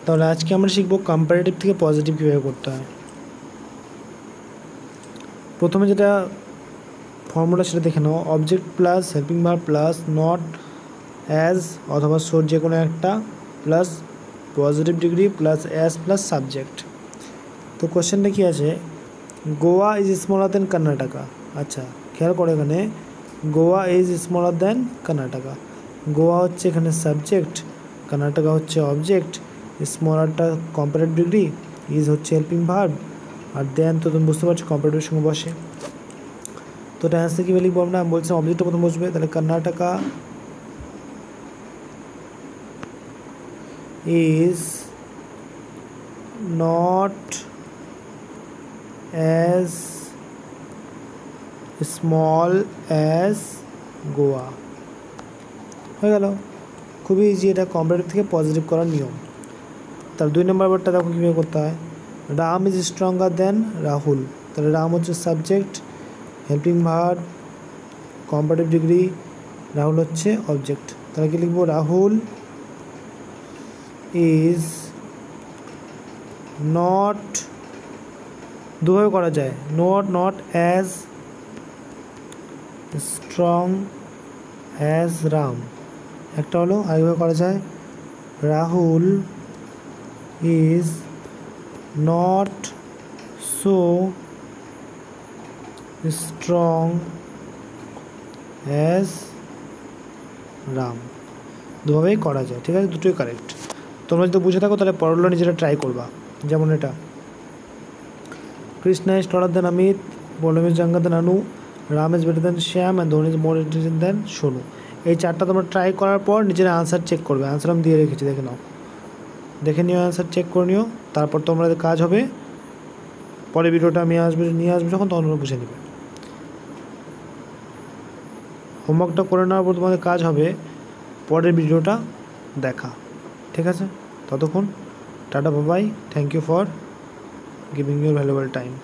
তাহলে আজকে আমরা শিখব কম্পারেটিভ থেকে পজিটিভ কীভাবে করতে হয়। প্রথমে যেটা ফর্মুলা সেটা দেখে নাও, object plus helping verb plus not as অথবা সোর যে কোনো একটা plus positive degree plus as plus subject. তো কোশ্চেনটা কী আছে, Goa is smaller than Karnataka. আচ্ছা খেয়াল করো, এখানে Goa is smaller than Karnataka, Goa হচ্ছে এখানে সাবজেক্ট, কর্ণাটকা হচ্ছে অবজেক্ট, স্মলারটা কম্পারেটিভ ডিগ্রি, ইজ হচ্ছে হেল্পিং ভার্ব, আর দেন তো তুমি বুঝতে পারছো কম্পারেটিভের সঙ্গে বসে। তো এটা অ্যান্সার কীভাবে লিখবো আমরা, বলছি অবজেক্টটা প্রথম বসবে, তাহলে Karnataka is not as small as Goa. হয়ে গেল, খুবই ইজি, এটা কম্পারেটিভ থেকে পজিটিভ করার নিয়ম। তার 2 নম্বর বারটা দেখো কীভাবে করতে হয়, Ram is stronger than Rahul, তাহলে রাম হচ্ছে subject, helping verb, comparative degree, Rahul হচ্ছে অবজেক্ট, তাহলে কি লিখবো, রাহুল ইজ নট, দুভাবে করা যায়, not as strong as Ram একটা হলো, আরেকভাবে করা যায় Rahul is not so strong as Ram, দুভাবেই করা যায়, ঠিক আছে, দুটোই কারেক্ট। তোমরা যদি বুঝে থাকো তাহলে পরগুলো নিজেরা ট্রাই করবা। যেমন এটা, Krishna is taller than Amit, Balram is younger than Anu, Ram is better than Shyam, and Dhoni is more intelligent than Sonu. এই চারটা তোমরা ট্রাই করার পর নিজেরা আনসার চেক করবে, আনসার আমি দিয়ে রেখেছি, দেখে নাও, দেখে নিও, আনসার চেক করে নিও, তারপর তোমাদের কাজ হবে, পরে ভিডিওটা আমি নিয়ে আসবো যখন তখন তোমরা বুঝে নেবে। হোমওয়ার্কটা করে নেওয়ার পর তোমাদের কাজ হবে পরের ভিডিওটা দেখা, ঠিক আছে? ততক্ষণ tata, bye, thank you for giving your valuable time.